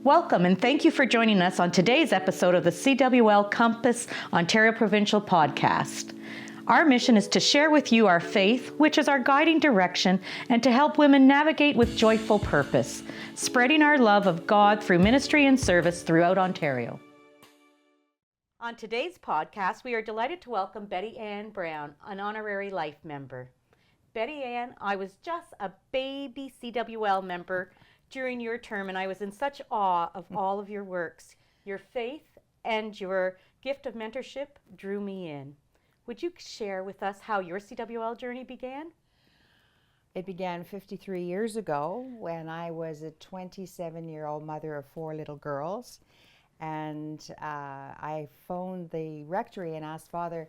Welcome and thank you for joining us on today's episode of the CWL Compass Ontario Provincial podcast. Our mission is to share with you our faith, which is our guiding direction, and to help women navigate with joyful purpose, spreading our love of God through ministry and service throughout Ontario. On today's podcast, we are delighted to welcome Betty Ann Brown, an honorary life member. Betty Ann, I was just a baby CWL member during your term, and I was in such awe of all of your works. Your faith and your gift of mentorship drew me in. Would you share with us how your CWL journey began? It began 53 years ago when I was a 27-year-old mother of 4 little girls. And I phoned the rectory and asked Father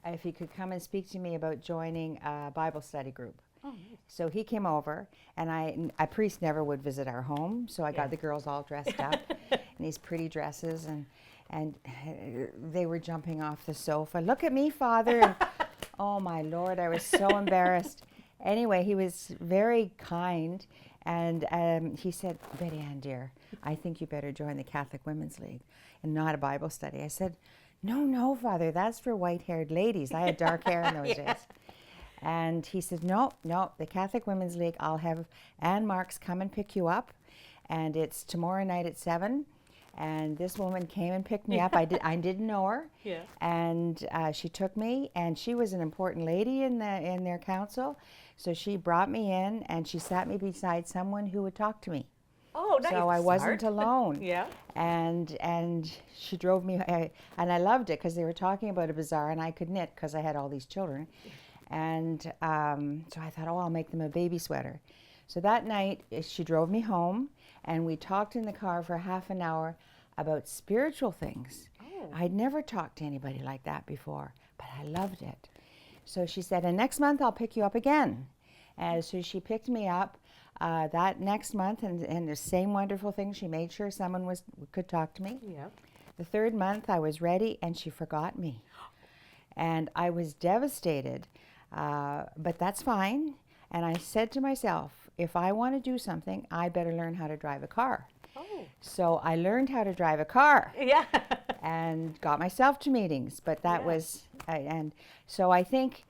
if he could come and speak to me about joining a Bible study group. Oh, nice. So he came over, and a priest never would visit our home, so I got the girls all dressed up in these pretty dresses, and they were jumping off the sofa. Look at me, Father. And, oh, my Lord, I was so embarrassed. Anyway, he was very kind, and he said, Betty Ann, dear, I think you better join the Catholic Women's League and not a Bible study. I said, no, Father, that's for white-haired ladies. I had dark hair in those days. And he said, no, the Catholic Women's League, I'll have Ann Marks come and pick you up, and it's tomorrow night at 7. And this woman came and picked me up. I didn't know her. Yeah. And she took me, and she was an important lady in their council. So she brought me in, and she sat me beside someone who would talk to me. Oh, nice. So I wasn't alone. Yeah. And she drove me, and I loved it because they were talking about a bazaar, and I could knit because I had all these children. And so I thought, I'll make them a baby sweater. So that night, she drove me home, and we talked in the car for half an hour about spiritual things. Oh. I'd never talked to anybody like that before, but I loved it. So she said, and next month I'll pick you up again. And so she picked me up that next month, and the same wonderful thing. She made sure someone could talk to me. Yeah. The third month I was ready, and she forgot me. And I was devastated, but that's fine. And I said to myself, if I want to do something, I better learn how to drive a car. Oh. So I learned how to drive a car. Yeah. And got myself to meetings, but that was, and so I think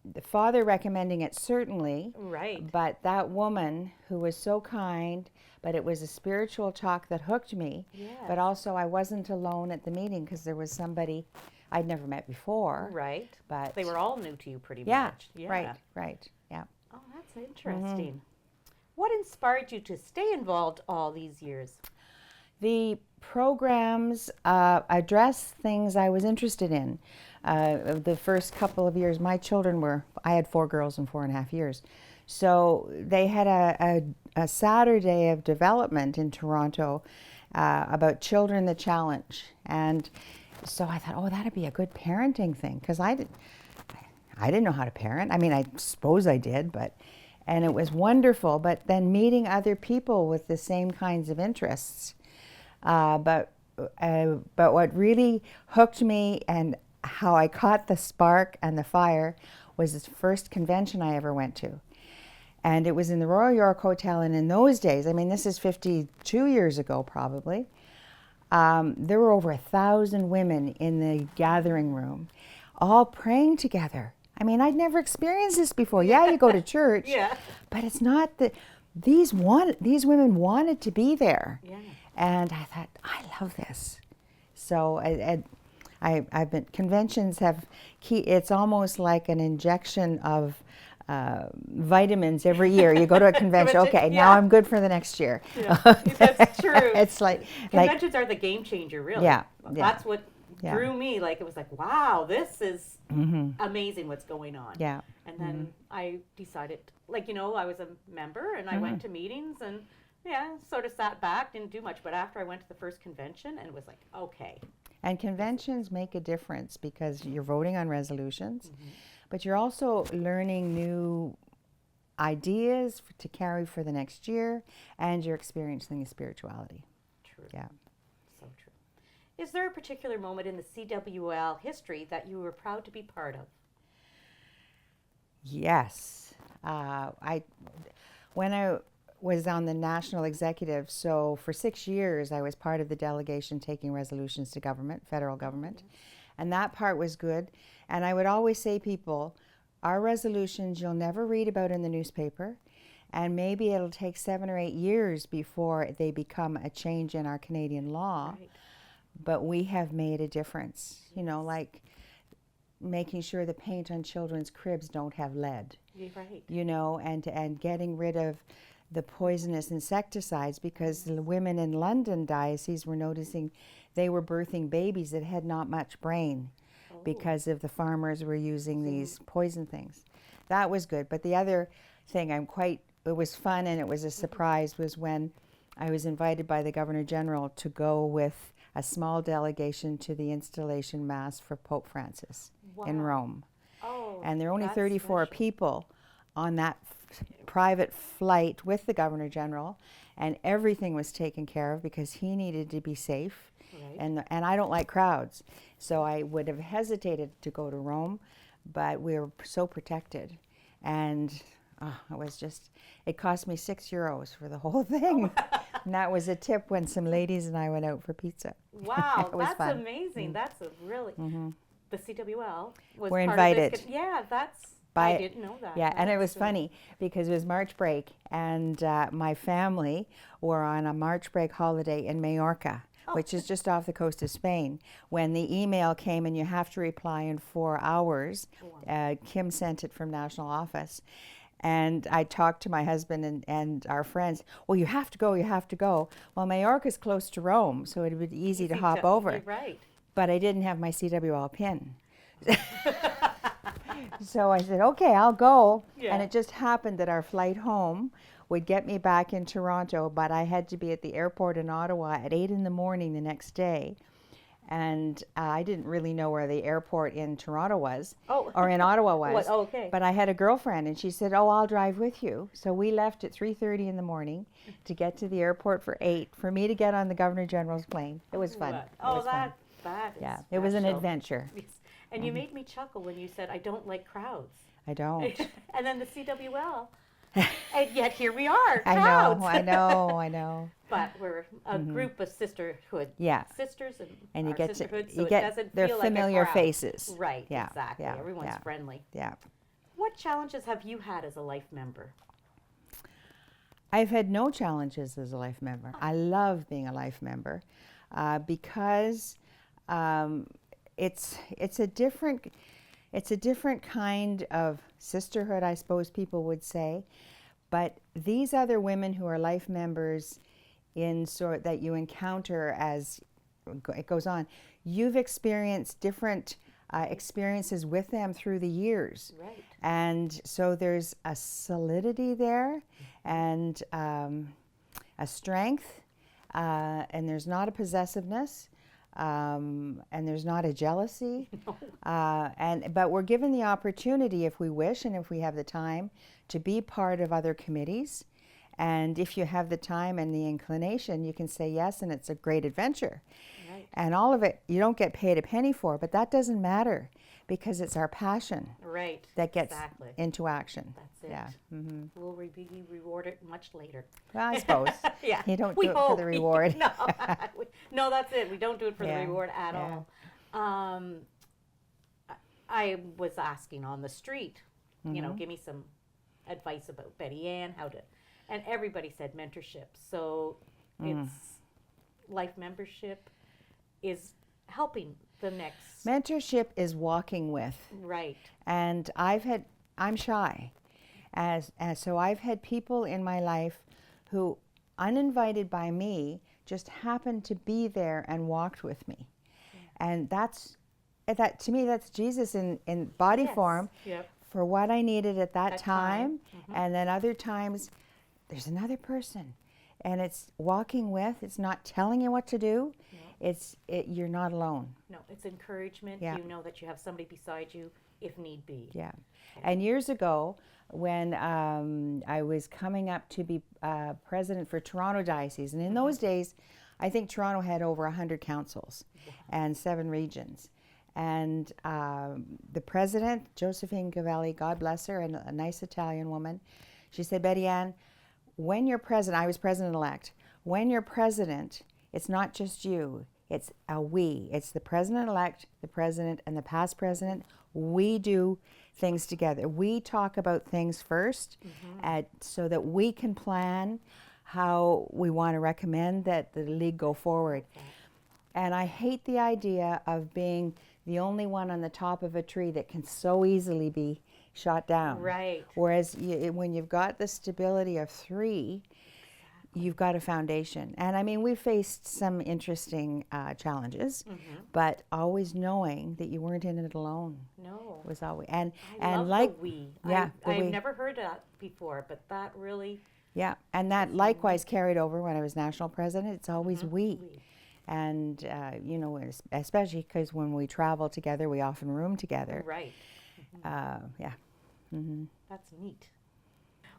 the Father recommending it, certainly. Right. But that woman who was so kind, but it was a spiritual talk that hooked me. Yes. But also I wasn't alone at the meeting because there was somebody I'd never met before. Right. But they were all new to you pretty much. Yeah. Right. Yeah. Oh, that's interesting. Mm-hmm. What inspired you to stay involved all these years? The programs address things I was interested in. The first couple of years, my children I had 4 girls in 4.5 years. So they had a Saturday of development in Toronto about Children the Challenge. And so I thought, that'd be a good parenting thing, because I didn't know how to parent. I mean, I suppose I did, and it was wonderful. But then meeting other people with the same kinds of interests. But what really hooked me and how I caught the spark and the fire was this first convention I ever went to. And it was in the Royal York Hotel, and in those days, I mean, this is 52 years ago probably, there were over 1,000 women in the gathering room, all praying together. I mean, I'd never experienced this before. Yeah, you go to church, but it's not that these women wanted to be there. Yeah. And I thought, I love this. So I've been, conventions it's almost like an injection of vitamins every year. You go to a convention, okay, now I'm good for the next year. Yeah. That's true. It's like conventions are the game changer, really. Yeah. That's what drew me. Like, it was like, wow, this is amazing what's going on. Yeah. And then I decided, I was a member, and I went to meetings, and sort of sat back, didn't do much. But after I went to the first convention, and it was like, okay. And conventions make a difference because you're voting on resolutions, but you're also learning new ideas to carry for the next year, and you're experiencing spirituality. True. Yeah. So true. Is there a particular moment in the CWL history that you were proud to be part of? Yes. When was on the national executive, so for 6 years I was part of the delegation taking resolutions to government, federal government, and that part was good. And I would always say people, our resolutions you'll never read about in the newspaper, and maybe it'll take 7 or 8 years before they become a change in our Canadian law, Right. but we have made a difference. You know, like making sure the paint on children's cribs don't have lead. You're right. You know, and getting rid of the poisonous insecticides, because the women in London diocese were noticing they were birthing babies that had not much brain because of the farmers were using these poison things. That was good. But the other thing it was fun and it was a surprise, was when I was invited by the Governor General to go with a small delegation to the installation mass for Pope Francis in Rome. Oh, And there are only that's 34 special. people on that private flight with the Governor General, and everything was taken care of because he needed to be safe. Right. And I don't like crowds, so I would have hesitated to go to Rome, but we were so protected. And it cost me €6 for the whole thing. And that was a tip when some ladies and I went out for pizza. Wow, It was that's fun. amazing. That's a really, the CWL was We're part of invited. this. Yeah, I By- didn't know that. Yeah, and it That's was good. funny because it was March break, and my family were on a March break holiday in Majorca, which is just off the coast of Spain. When the email came and you have to reply in 4 hours, Kim sent it from national office. And I talked to my husband and our friends, well, you have to go, you have to go. Well, Majorca's close to Rome, so it would be easy to hop over. You're right. But I didn't have my CWL pin. So I said, okay, I'll go. Yeah. And it just happened that our flight home would get me back in Toronto, but I had to be at the airport in Ottawa at 8 in the morning the next day. And I didn't really know where the airport in Toronto was, or in Ottawa was. What? Oh, okay. But I had a girlfriend, and she said, oh, I'll drive with you. So we left at 3:30 in the morning to get to the airport for 8, for me to get on the Governor General's plane. It was fun. What? It Oh, was fun. that is Yeah, it was an special. adventure. Yes. And you made me chuckle when you said, I don't like crowds. I don't. And then the CWL. And yet here we are, I crowds. know. But we're a group of sisterhood. Yeah. Sisters and You our get to, sisterhood, so you it get doesn't their feel like a familiar crowd. faces. Right, Yeah, exactly. yeah, Everyone's yeah. friendly. Yeah. What challenges have you had as a life member? I've had no challenges as a life member. I love being a life member because it's a different kind of sisterhood, I suppose people would say. But these other women who are life members that you encounter as it goes on, you've experienced different experiences with them through the years. Right. And so there's a solidity there and a strength, and there's not a possessiveness, and there's not a jealousy. But we're given the opportunity, if we wish and if we have the time, to be part of other committees. And if you have the time and the inclination, you can say yes, and it's a great adventure. Right. And all of it, you don't get paid a penny for, but that doesn't matter because it's our passion Right. that gets exactly. into action. That's it. Yeah. Mm-hmm. We'll be rewarded much later. Well, I suppose. Yeah. You don't We do it for hope. the reward. No. No, that's it. We don't do it for Yeah, the reward at yeah. all. I was asking on the street, give me some advice about Betty Ann, and everybody said mentorship. So it's life membership is helping the next. Mentorship is walking with. Right. And I'm shy. So I've had people in my life who, uninvited by me, just happened to be there and walked with me. And that to me, that's Jesus in body Yes. form Yep. for what I needed at that time. Mm-hmm. And then other times, there's another person. And it's walking with, it's not telling you what to do. No. You're not alone. No, it's encouragement. Yeah. You know that you have somebody beside you if need be. Yeah. And years ago, when I was coming up to be president for Toronto Diocese, and in those days, I think Toronto had over 100 councils and 7 regions. And the president, Josephine Gavelli, God bless her, and a nice Italian woman, she said, Betty Ann, when you're president, I was president-elect. When you're president, it's not just you. It's a we. It's the president-elect, the president, and the past president. We do things together. We talk about things first, so that we can plan how we want to recommend that the league go forward. And I hate the idea of being the only one on the top of a tree that can so easily be shot down. Right. Whereas when you've got the stability of three, you've got a foundation. And I mean, we've faced some interesting challenges, but always knowing that you weren't in it alone. No. Was always I and love like the we. yeah, the I've we. never heard that before, but that really. Yeah, and that likewise carried over when I was national president. It's always we. We. And you know, especially because when we travel together, we often room together. Right. Yeah. That's neat.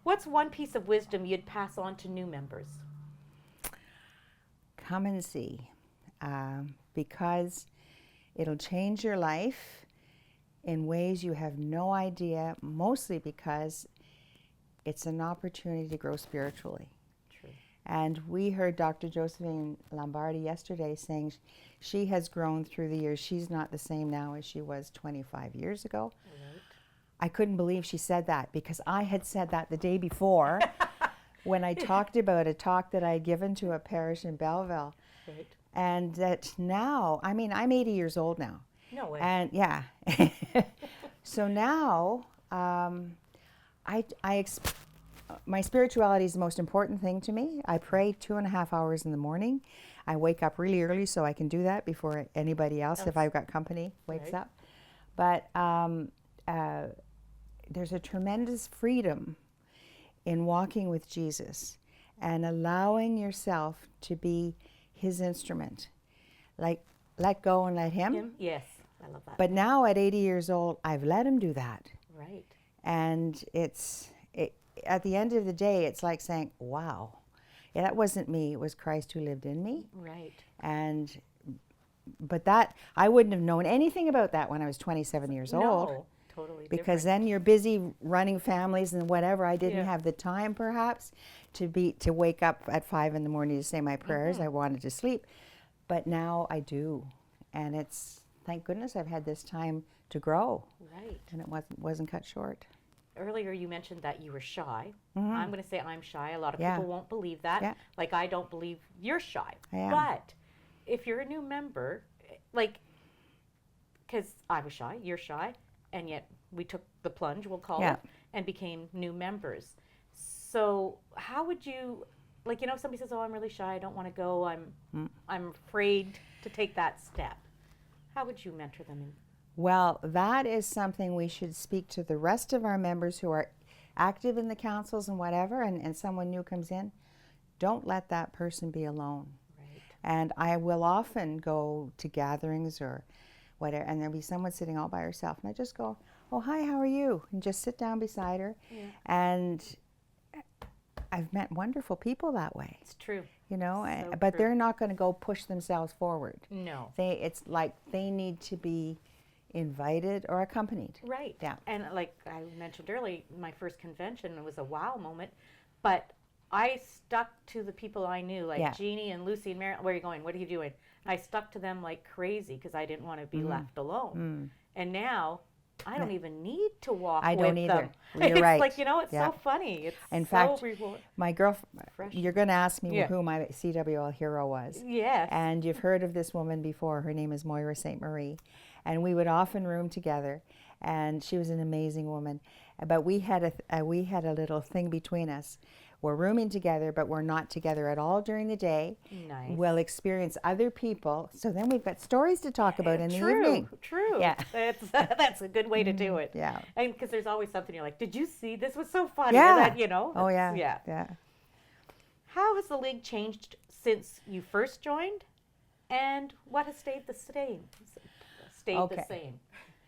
What's one piece of wisdom you'd pass on to new members? Come and see, because it'll change your life in ways you have no idea, mostly because it's an opportunity to grow spiritually. True. And we heard Dr. Josephine Lombardi yesterday saying she has grown through the years. She's not the same now as she was 25 years ago. Right. I couldn't believe she said that, because I had said that the day before when I talked about a talk that I had given to a parish in Belleville. Right. And that now, I mean, I'm 80 years old now. No way. And yeah. So now, my spirituality is the most important thing to me. I pray 2.5 hours in the morning. I wake up really early so I can do that before anybody else, if I've got company, wakes Right. up. But there's a tremendous freedom in walking with Jesus and allowing yourself to be his instrument. Like, let go and let him. Yes, I love that. But now at 80 years old, I've let him do that. Right. And at the end of the day, it's like saying, wow, that wasn't me, it was Christ who lived in me. Right. But that, I wouldn't have known anything about that when I was 27 years old. No, totally Because different. then you're busy running families and whatever. I didn't Yeah. have the time perhaps to wake up at 5 in the morning to say my prayers. I wanted to sleep. But now I do. And it's, thank goodness I've had this time to grow. Right. And it wasn't cut short. Earlier you mentioned that you were shy. I'm going to say I'm shy. A lot of Yeah. people won't believe that. Yeah. Like, I don't believe you're shy. I am. But if you're a new member, like, because I was shy, you're shy, and yet we took the plunge, we'll call Yeah. it, and became new members. So how would you, like, you know, if somebody says, oh, I'm really shy, I don't want to go, I'm afraid to take that step. How would you mentor them in? Well, that is something we should speak to the rest of our members who are active in the councils and whatever, and someone new comes in. Don't let that person be alone. Right. And I will often go to gatherings or whatever, and there'll be someone sitting all by herself, and I just go, oh, hi, how are you? And just sit down beside her. Yeah. And I've met wonderful people that way, It's true. you know, So but true. they're not going to go push themselves forward. No. It's like they need to be invited or accompanied. Right. Yeah. And like I mentioned earlier, my first convention was a wow moment, but I stuck to the people I knew, like Yeah. Jeannie and Lucy and Mary. Where are you going? What are you doing? And I stuck to them like crazy because I didn't want to be left alone. And now I don't even need to walk I with don't either. them. You're It's right. like, you know, it's Yeah. so funny. It's In so fact, rewarding. my girlfriend, Fresh. you're going to ask me Yeah. who my CWL hero was. Yes. And you've heard of this woman before. Her name is Moira St. Marie. And we would often room together. And she was an amazing woman. But we had a little thing between us. We're rooming together, but we're not together at all during the day. Nice. We'll experience other people. So then we've got stories to talk about in the evening. True. Yeah. That's a good way to do it. Yeah. And because there's always something you're like, did you see? This was so funny. Yeah. And then, you know. Oh, yeah. Yeah. Yeah. How has the league changed since you first joined? And what has stayed the same? Okay.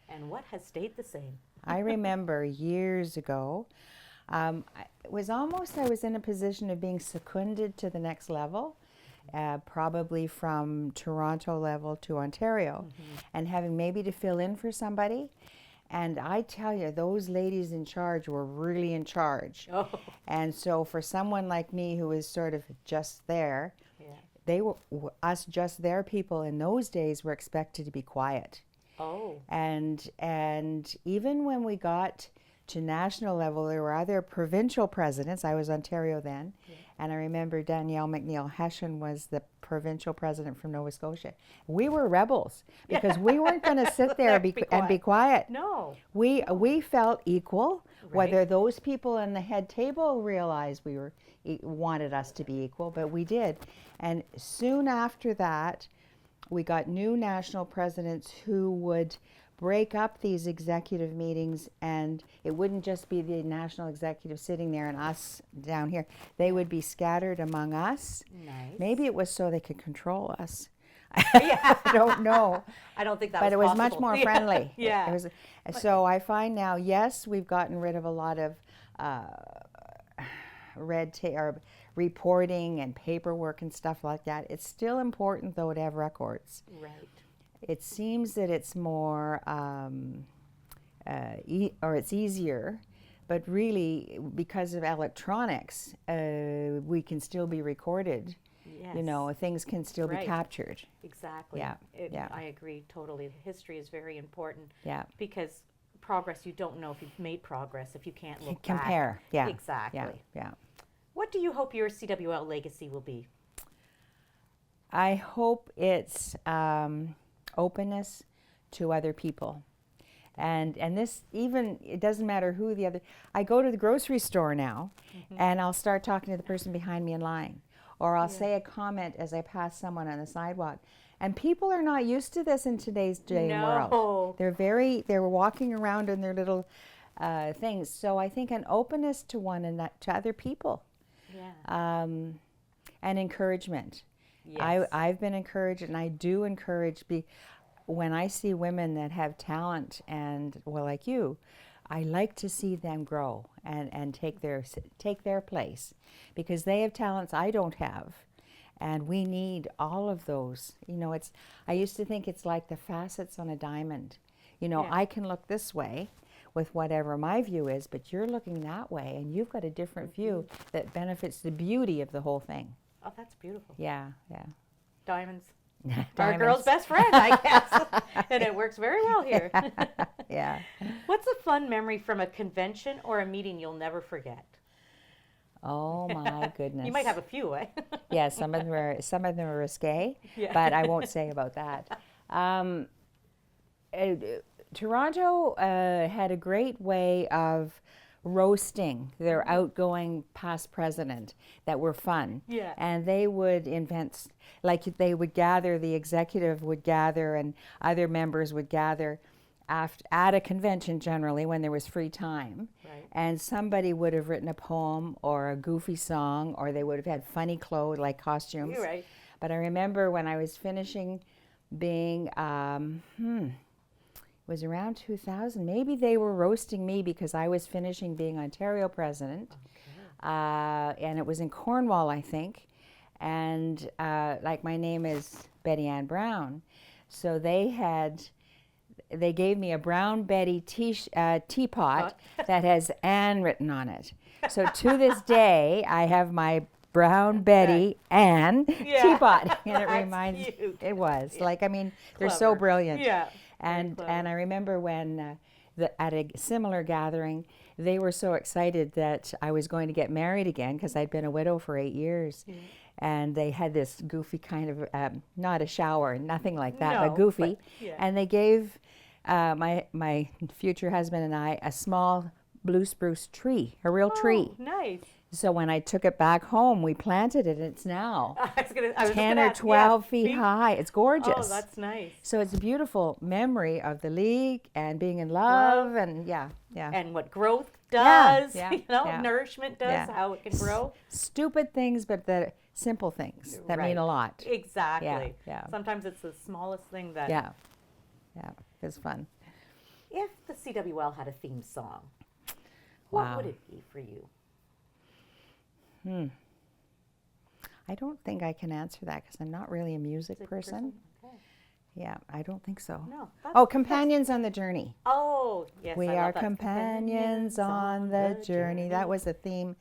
And what has stayed the same? I remember years ago, I was in a position of being seconded to the next level, probably from Toronto level to Ontario, and having maybe to fill in for somebody. And I tell you, those ladies in charge were really in charge. Oh. And so for someone like me who was sort of just there, Yeah. they were, us just there people in those days were expected to be quiet. Oh. And even when we got to national level, there were other provincial presidents. I was Ontario then. Yeah. And I remember Danielle McNeil Hession was the provincial president from Nova Scotia. We were rebels because we weren't going to sit there and be quiet. No. We felt equal, Right. whether those people in the head table realized we were wanted us to be equal, but we did. And soon after that, we got new national presidents who would break up these executive meetings, and it wouldn't just be the national executive sitting there and us down here. They would be scattered among us. Nice. Maybe it was so they could control us. Yeah. I don't know. I don't think that but was it was possible. much more friendly. Yeah. It was, so I find now, yes, we've gotten rid of a lot of red tape or reporting and paperwork and stuff like that. It's still important, though, to have records. Right. It seems that it's more, or it's easier, but really, because of electronics, we can still be recorded. Yes. You know, things can still be captured. Exactly. Yeah. I agree totally. History is very important. Yeah. Because progress, you don't know if you've made progress if you can't look Compare. back. Yeah. Exactly. Yeah. What do you hope your CWL legacy will be? I hope it's openness to other people. And this, even, it doesn't matter who the other, I go to the grocery store now, and I'll start talking to the person behind me in line. Or I'll say a comment as I pass someone on the sidewalk. And people are not used to this in today's day and world. They're walking around in their little things. So I think an openness to to other people. Yeah. And encouragement. Yes. I've been encouraged, and I do encourage, when I see women that have talent and, well, like you, I like to see them grow and take their place, because they have talents I don't have, and we need all of those. You know, I used to think it's like the facets on a diamond. You know, I can look this way with whatever my view is, but you're looking that way, and you've got a different view that benefits the beauty of the whole thing. Oh, that's beautiful. Yeah. Diamonds. Our girl's best friend, I guess. And it works very well here. Yeah. What's a fun memory from a convention or a meeting you'll never forget? Oh my goodness. You might have a few, eh? Yeah, some of them are risque, but I won't say about that. Toronto had a great way of roasting their outgoing past president that were fun. Yeah. And they would invent, like they would gather, the executive would gather and other members would gather at a convention generally when there was free time. Right. And somebody would have written a poem or a goofy song, or they would have had funny clothes like costumes. You're right. But I remember when I was finishing being, it was around 2000. Maybe they were roasting me because I was finishing being Ontario president. Okay. And it was in Cornwall, I think. And like my name is Betty Ann Brown. So they gave me a Brown Betty teapot that has Ann written on it. So to this day, I have my Brown Betty Ann teapot. And it reminds me, it was. Like, I mean, they're so brilliant. Yeah. And I remember when at a similar gathering, they were so excited that I was going to get married again, because I'd been a widow for 8 years. Mm. And they had this goofy kind of, not a shower, nothing like that, but goofy. And they gave my future husband and I a small blue spruce tree, a real tree. Nice. So when I took it back home, we planted it. It's now I was 10 or 12 feet high. It's gorgeous. Oh, that's nice. So it's a beautiful memory of the league and being in love and And what growth does, yeah. nourishment does, how it can grow. Stupid things, but the simple things that mean a lot. Exactly. Yeah. Sometimes it's the smallest thing that. Yeah. It's fun. If the CWL had a theme song, what would it be for you? I don't think I can answer that because I'm not really a music person. Okay. Yeah, I don't think so. No. Oh, Companions on the Journey. Oh, yes. We I are love that. companions on the journey. That was the theme.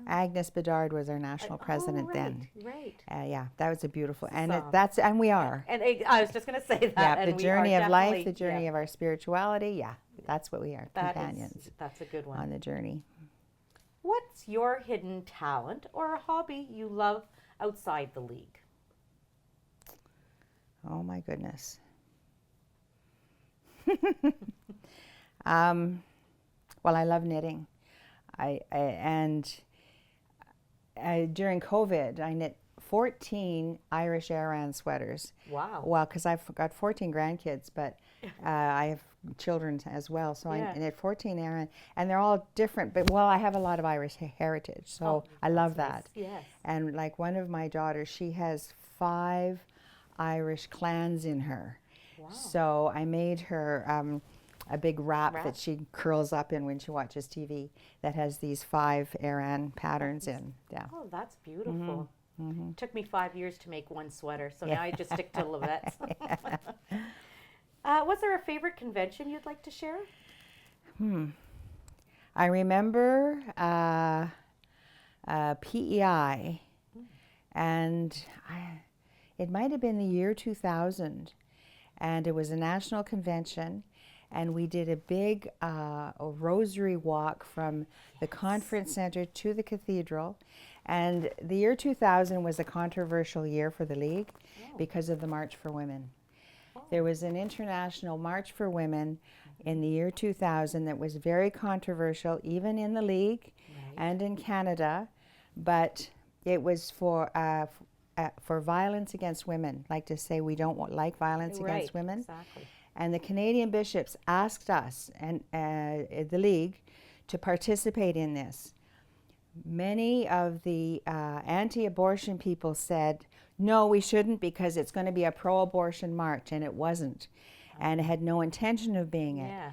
Agnes Bedard was our national president then. Right. Yeah, that was a beautiful, and song. and we are. And I was just going to say that. Yeah, and the we journey are of life, definitely- the journey of our spirituality. Yeah, that's what we are. Companions that's a good one. on the journey. What's your hidden talent or a hobby you love outside the league? Oh my goodness. Well, I love knitting. During COVID, I knit 14 Irish Aran sweaters. Wow. Well, because I've got 14 grandkids, but I have children as well, so Yeah. I knit 14 Aran, and they're all different. But well, I have a lot of Irish heritage, so I love that. Nice. Yes. And like one of my daughters, she has 5 Irish clans in her. Wow. So I made her a big wrap that she curls up in when she watches TV that has these 5 Aran patterns in. Yeah. Oh, that's beautiful. Took me 5 years to make one sweater, so now I just stick to Levette's. Was there a favorite convention you'd like to share? I remember PEI, and it might have been the year 2000, and it was a national convention, and we did a big a rosary walk from the conference center to the cathedral. And the year 2000 was a controversial year for the League because of the March for Women. There was an international March for Women in the year 2000 that was very controversial, even in the League and in Canada, but it was for violence against women, like to say we don't like violence against women. Exactly. And the Canadian bishops asked us and the League to participate in this. Many of the anti-abortion people said, no, we shouldn't because it's going to be a pro-abortion march, and it wasn't, and it had no intention of being it. Yeah.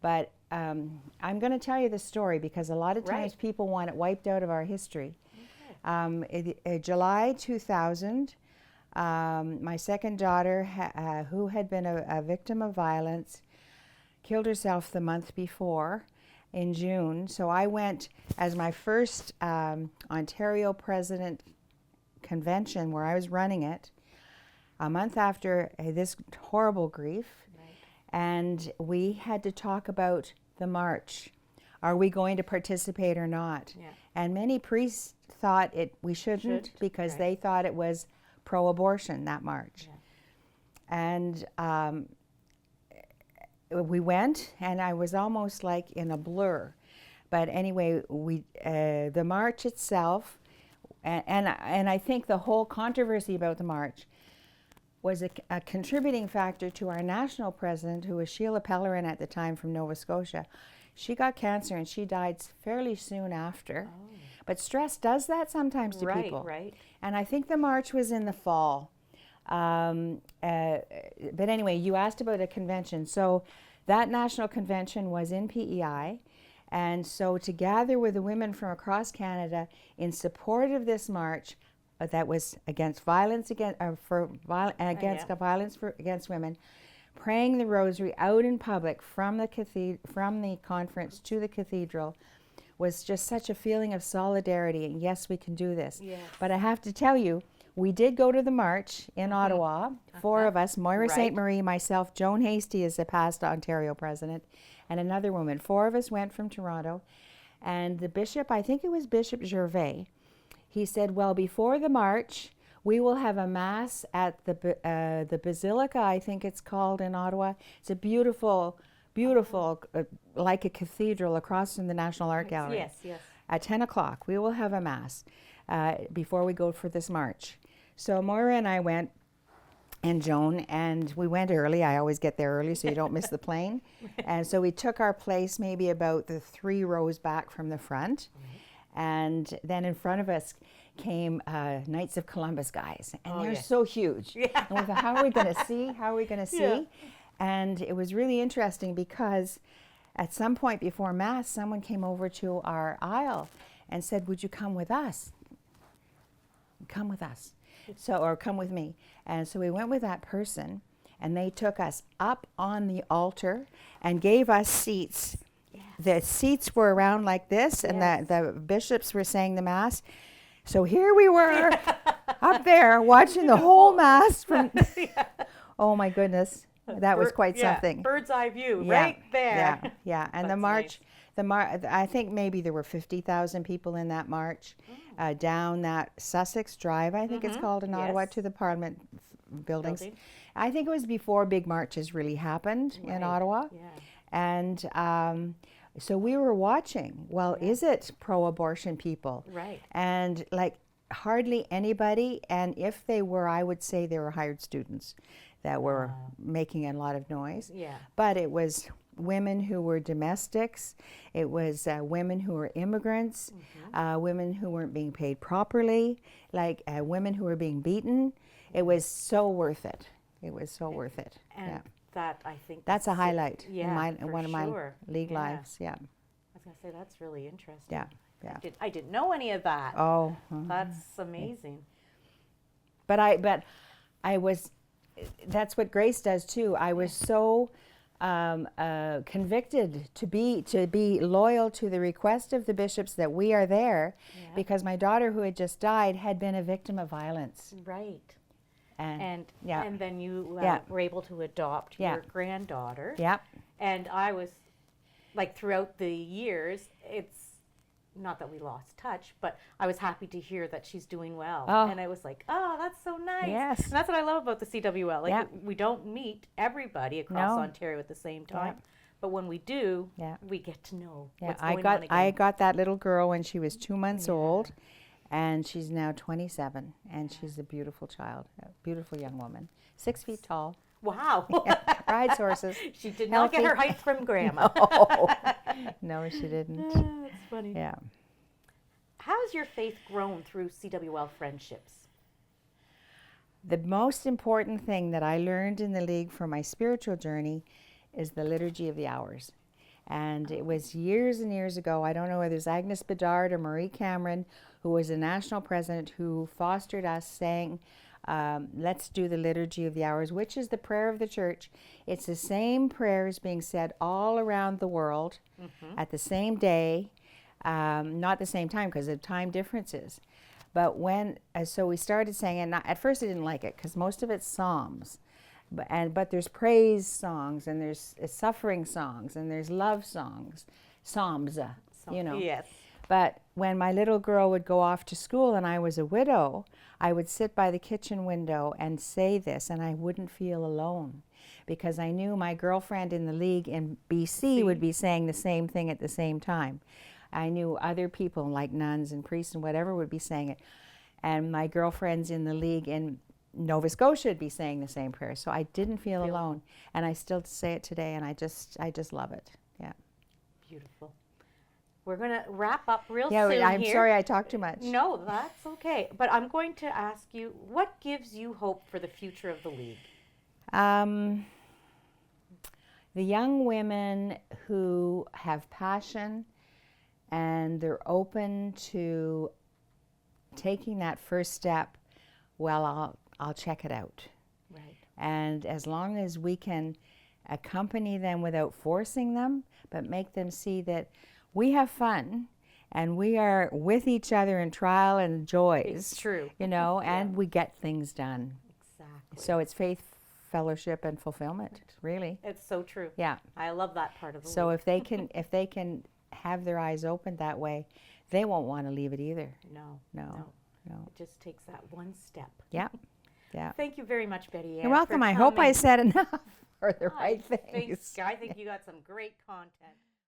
But I'm going to tell you the story because a lot of times people want it wiped out of our history. In July 2000, my second daughter, who had been a victim of violence, killed herself the month before in June. So I went as my first Ontario President convention where I was running it a month after this horrible grief. And we had to talk about the march. Are we going to participate or not? Yeah. And many priests thought we shouldn't because they thought it was pro-abortion, that march. And we went, and I was almost like in a blur. But anyway, the march itself, and I think the whole controversy about the march was a contributing factor to our national president, who was Sheila Pellerin at the time from Nova Scotia. She got cancer and she died fairly soon after. But stress does that sometimes to people. Right. And I think the march was in the fall. But anyway, you asked about a convention. So that national convention was in PEI. And so to gather with the women from across Canada in support of this march that was against violence against women, praying the rosary out in public from the conference to the cathedral was just such a feeling of solidarity, and yes, we can do this. Yes. But I have to tell you, we did go to the march in Ottawa, 4 of us, Moira St. Marie, myself, Joan Hasty is the past Ontario president, and another woman. 4 of us went from Toronto, and the bishop, I think it was Bishop Gervais, he said, well, before the march, we will have a mass at the Basilica, I think it's called in Ottawa. It's a beautiful, like a cathedral across from the National Art Gallery. Yes. At 10 o'clock, we will have a mass before we go for this march. So Moira and I went, and Joan, and we went early. I always get there early so you don't miss the plane. And so we took our place maybe about the 3 rows back from the front. And then in front of us came Knights of Columbus guys, and they're so huge. And we thought, how are we going to see? How are we going to see? And it was really interesting because at some point before Mass, someone came over to our aisle and said, would you come with us? Come with us. Or come with me. And so we went with that person, and they took us up on the altar and gave us seats. The seats were around like this, and the bishops were saying the Mass. So here we were up there watching the whole Mass from oh my goodness, that was quite something. Bird's eye view, right there. Yeah. And the march, I think maybe there were 50,000 people in that march down that Sussex Drive, I think it's called in Ottawa, to the Parliament buildings. I think it was before big marches really happened in Ottawa. And so we were watching, well, is it pro-abortion people? Right. And like hardly anybody, and if they were, I would say they were hired students that were making a lot of noise. Yeah. But it was women who were domestics, it was women who were immigrants, women who weren't being paid properly, like women who were being beaten. It was so worth it. It was so worth it. And that, I think, that's a highlight in one of my league lives. Yeah. I was going to say, that's really interesting. Yeah. I didn't know any of that. Oh. That's amazing. But I was, that's what Grace does too. I was so convicted to be loyal to the request of the bishops that we are there, because my daughter, who had just died, had been a victim of violence. Right. And then you were able to adopt your granddaughter. Yeah. And I was, like, throughout the years, it's not that we lost touch, but I was happy to hear that she's doing well. Oh. And I was like, oh, that's so nice. Yes. And that's what I love about the CWL. Like, we don't meet everybody across Ontario at the same time. But when we do, we get to know what's going on again. I got that little girl when she was 2 months old, and she's now 27, and she's a beautiful child, a beautiful young woman, 6 feet tall. Wow. Rides horses. She did not get her height from Grandma. No, she didn't. That's funny. Yeah. How has your faith grown through CWL friendships? The most important thing that I learned in the League for my spiritual journey is the Liturgy of the Hours. And it was years and years ago, I don't know whether it was Agnes Bedard or Marie Cameron, who was a national president, who fostered us saying, let's do the Liturgy of the Hours, which is the prayer of the church. It's the same prayers being said all around the world at the same day, not the same time because of time differences. But so we started saying, and at first I didn't like it because most of it's psalms. But there's praise songs, and there's suffering songs, and there's love songs, psalms, you know. Yes. But when my little girl would go off to school and I was a widow, I would sit by the kitchen window and say this, and I wouldn't feel alone, because I knew my girlfriend in the League in BC would be saying the same thing at the same time. I knew other people like nuns and priests and whatever would be saying it. And my girlfriends in the League in Nova Scotia would be saying the same prayer. So I didn't feel alone. And I still say it today, and I just love it. Yeah. Beautiful. We're going to wrap up real soon I'm here. sorry I talked too much. No, that's okay. But I'm going to ask you, what gives you hope for the future of the League? The young women who have passion and they're open to taking that first step, well, I'll check it out. Right. And as long as we can accompany them without forcing them, but make them see that we have fun and we are with each other in trial and joys. It's true. You know, and we get things done. Exactly. So it's faith, fellowship, and fulfillment, really. It's so true. Yeah. I love that part of the So League. if they can have their eyes opened that way, they won't want to leave it either. No. It just takes that one step. Yeah. Yeah. Thank you very much, Betty Ann. You're welcome. I hope I said enough for the right things. I think you got some great content.